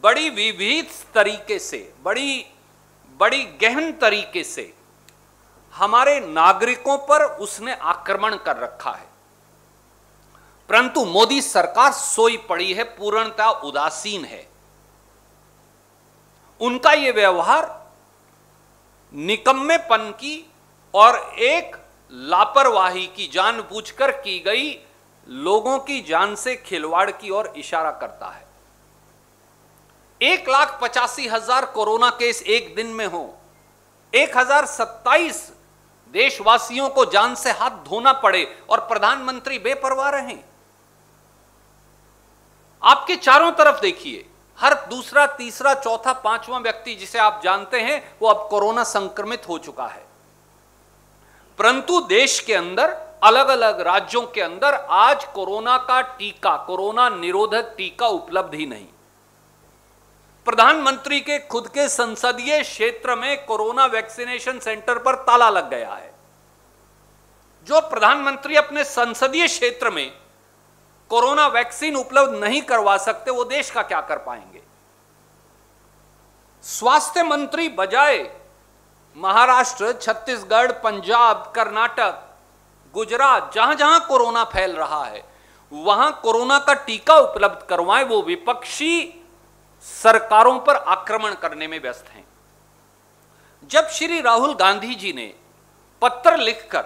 A: बड़ी विविध तरीके से, बड़ी गहन तरीके से हमारे नागरिकों पर उसने आक्रमण कर रखा है, परंतु मोदी सरकार सोई पड़ी है, पूर्णतः उदासीन है। उनका यह व्यवहार निकम्मेपन की और एक लापरवाही की, जानबूझकर की गई लोगों की जान से खिलवाड़ की ओर इशारा करता है। 1,85,000 कोरोना केस एक दिन में हो, 1027 देशवासियों को जान से हाथ धोना पड़े और प्रधानमंत्री बेपरवाह रहें। आपके चारों तरफ देखिए, हर दूसरा, तीसरा, चौथा, पांचवां व्यक्ति जिसे आप जानते हैं वो अब कोरोना संक्रमित हो चुका है, परंतु देश के अंदर, अलग अलग राज्यों के अंदर आज कोरोना का टीका, कोरोना निरोधक टीका उपलब्ध ही नहीं। प्रधानमंत्री के खुद के संसदीय क्षेत्र में कोरोना वैक्सीनेशन सेंटर पर ताला लग गया है। जो प्रधानमंत्री अपने संसदीय क्षेत्र में कोरोना वैक्सीन उपलब्ध नहीं करवा सकते, वो देश का क्या कर पाएंगे? स्वास्थ्य मंत्री बजाय महाराष्ट्र, छत्तीसगढ़, पंजाब, कर्नाटक, गुजरात, जहां जहां कोरोना फैल रहा है वहां कोरोना का टीका उपलब्ध करवाएं, वो विपक्षी सरकारों पर आक्रमण करने में व्यस्त हैं। जब श्री राहुल गांधी जी ने पत्र लिखकर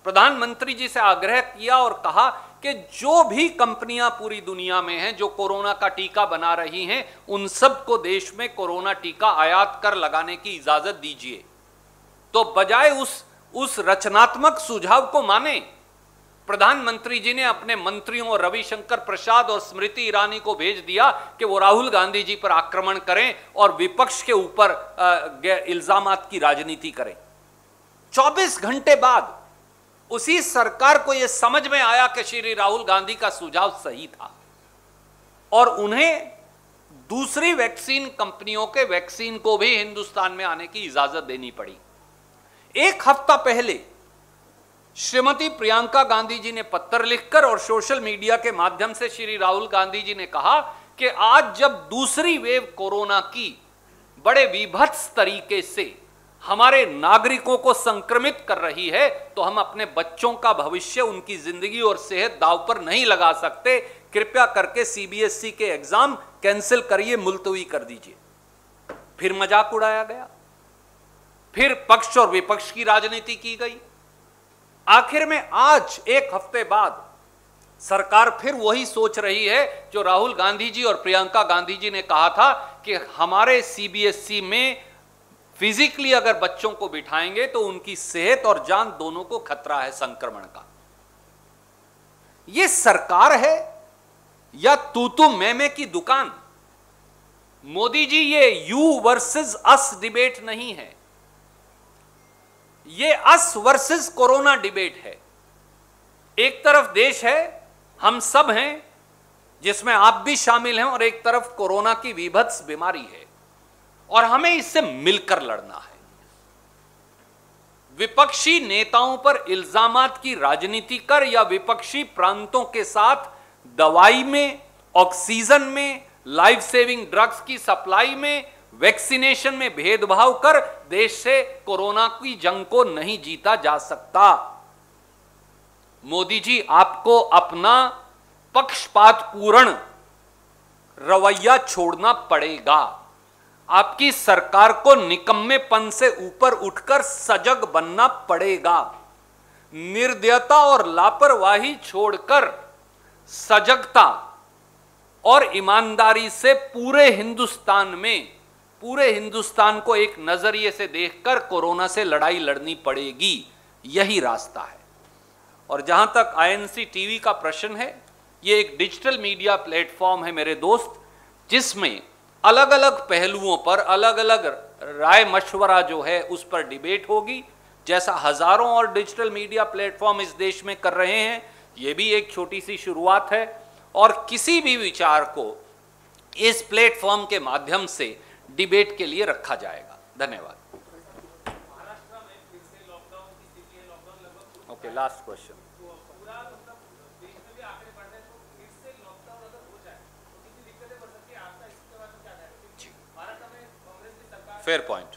A: प्रधानमंत्री जी से आग्रह किया और कहा कि जो भी कंपनियां पूरी दुनिया में हैं जो कोरोना का टीका बना रही हैं, उन सबको देश में कोरोना टीका आयात कर लगाने की इजाजत दीजिए, तो बजाय उस रचनात्मक सुझाव को माने, प्रधानमंत्री जी ने अपने मंत्रियों रविशंकर प्रसाद और स्मृति ईरानी को भेज दिया कि वो राहुल गांधी जी पर आक्रमण करें और विपक्ष के ऊपर इल्जामात की राजनीति करें। 24 घंटे बाद उसी सरकार को यह समझ में आया कि श्री राहुल गांधी का सुझाव सही था और उन्हें दूसरी वैक्सीन कंपनियों के वैक्सीन को भी हिंदुस्तान में आने की इजाजत देनी पड़ी। एक हफ्ता पहले श्रीमती प्रियंका गांधी जी ने पत्र लिखकर और सोशल मीडिया के माध्यम से श्री राहुल गांधी जी ने कहा कि आज जब दूसरी वेव कोरोना की बड़े विभत्स तरीके से हमारे नागरिकों को संक्रमित कर रही है तो हम अपने बच्चों का भविष्य, उनकी जिंदगी और सेहत दांव पर नहीं लगा सकते। कृपया करके सीबीएसई के एग्जाम कैंसिल करिए, मुलतवी कर दीजिए। फिर मजाक उड़ाया गया, फिर पक्ष और विपक्ष की राजनीति की गई। आखिर में आज एक हफ्ते बाद सरकार फिर वही सोच रही है जो राहुल गांधी जी और प्रियंका गांधी जी ने कहा था कि हमारे सीबीएसई में फिजिकली अगर बच्चों को बिठाएंगे तो उनकी सेहत और जान दोनों को खतरा है संक्रमण का। यह सरकार है या तू मैं की दुकान? मोदी जी, ये यू वर्सेस अस डिबेट नहीं है, ये अस वर्सेस कोरोना डिबेट है। एक तरफ देश है, हम सब हैं, जिसमें आप भी शामिल हैं, और एक तरफ कोरोना की विभत्स बीमारी है और हमें इससे मिलकर लड़ना है। विपक्षी नेताओं पर इल्जामात की राजनीति कर या विपक्षी प्रांतों के साथ दवाई में, ऑक्सीजन में, लाइफ सेविंग ड्रग्स की सप्लाई में, वैक्सीनेशन में भेदभाव कर देश से कोरोना की जंग को नहीं जीता जा सकता। मोदी जी, आपको अपना पक्षपातपूर्ण रवैया छोड़ना पड़ेगा। आपकी सरकार को निकम्मेपन से ऊपर उठकर सजग बनना पड़ेगा। निर्दयता और लापरवाही छोड़कर सजगता और ईमानदारी से पूरे हिंदुस्तान को एक नजरिए से देखकर कोरोना से लड़ाई लड़नी पड़ेगी। यही रास्ता है। और जहां तक आईएनसी टीवी का प्रश्न है, यह एक डिजिटल मीडिया प्लेटफॉर्म है मेरे दोस्त, जिसमें अलग अलग पहलुओं पर अलग अलग राय मशवरा जो है उस पर डिबेट होगी, जैसा हजारों और डिजिटल मीडिया प्लेटफॉर्म इस देश में कर रहे हैं। यह भी एक छोटी सी शुरुआत है और किसी भी विचार को इस प्लेटफॉर्म के माध्यम से डिबेट के लिए रखा जाएगा। धन्यवाद। Okay, last question. Fair point.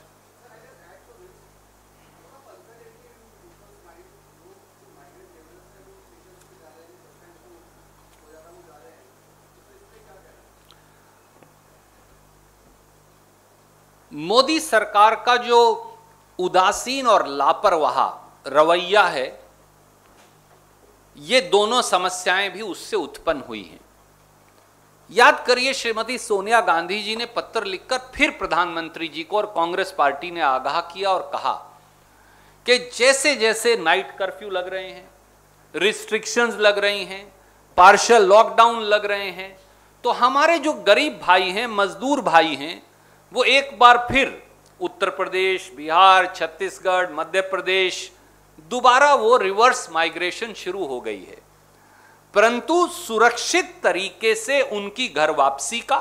A: Modi सरकार का जो उदासीन और लापरवाह रवैया है, ये दोनों समस्याएं भी उससे उत्पन्न हुई हैं। याद करिए, श्रीमती सोनिया गांधी जी ने पत्र लिखकर फिर प्रधानमंत्री जी को और कांग्रेस पार्टी ने आगाह किया और कहा कि जैसे जैसे नाइट कर्फ्यू लग रहे हैं, रिस्ट्रिक्शंस लग रही हैं, पार्शियल लॉकडाउन लग रहे हैं, तो हमारे जो गरीब भाई हैं, मजदूर भाई हैं, वो एक बार फिर उत्तर प्रदेश, बिहार, छत्तीसगढ़, मध्य प्रदेश, दोबारा वो रिवर्स माइग्रेशन शुरू हो गई है। परंतु सुरक्षित तरीके से उनकी घर वापसी का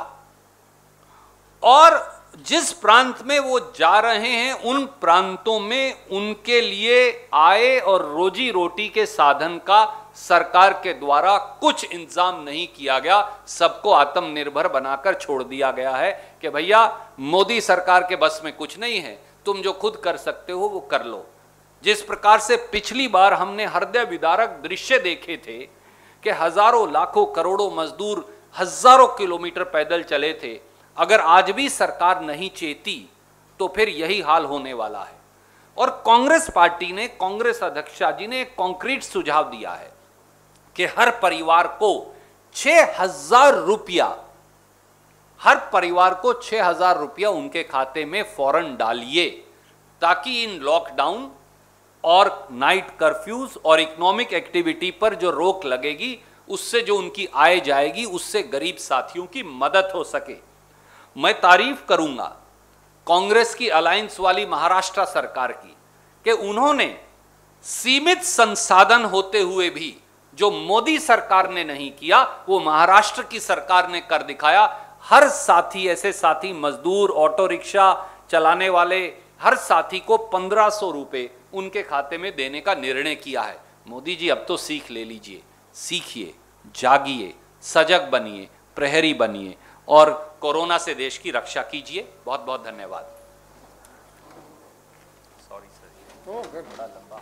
A: और जिस प्रांत में वो जा रहे हैं उन प्रांतों में उनके लिए आय और रोजी रोटी के साधन का सरकार के द्वारा कुछ इंतजाम नहीं किया गया। सबको आत्मनिर्भर बनाकर छोड़ दिया गया है कि भैया मोदी सरकार के बस में कुछ नहीं है, तुम जो खुद कर सकते हो वो कर लो। जिस प्रकार से पिछली बार हमने हृदय विदारक दृश्य देखे थे कि हजारों, लाखों, करोड़ों मजदूर हजारों किलोमीटर पैदल चले थे, अगर आज भी सरकार नहीं चेती तो फिर यही हाल होने वाला है। और कांग्रेस पार्टी ने, कांग्रेस अध्यक्षा जी ने एक कॉन्क्रीट सुझाव दिया है कि हर परिवार को 6,000 रुपया, हर परिवार को 6,000 रुपया उनके खाते में फौरन डालिए, ताकि इन लॉकडाउन और नाइट कर्फ्यूज और इकोनॉमिक एक्टिविटी पर जो रोक लगेगी, उससे जो उनकी आय जाएगी, उससे गरीब साथियों की मदद हो सके। मैं तारीफ करूंगा कांग्रेस की अलायंस वाली महाराष्ट्र सरकार की कि उन्होंने सीमित संसाधन होते हुए भी जो मोदी सरकार ने नहीं किया, वो महाराष्ट्र की सरकार ने कर दिखाया। हर साथी, ऐसे साथी मजदूर, ऑटो रिक्शा चलाने वाले हर साथी को 1500 रुपए उनके खाते में देने का निर्णय किया है। मोदी जी अब तो सीख ले लीजिए, सीखिए, जागिए, सजग बनिए, प्रहरी बनिए और कोरोना से देश की रक्षा कीजिए। बहुत बहुत धन्यवाद। सॉरी सर, बड़ा लंबा।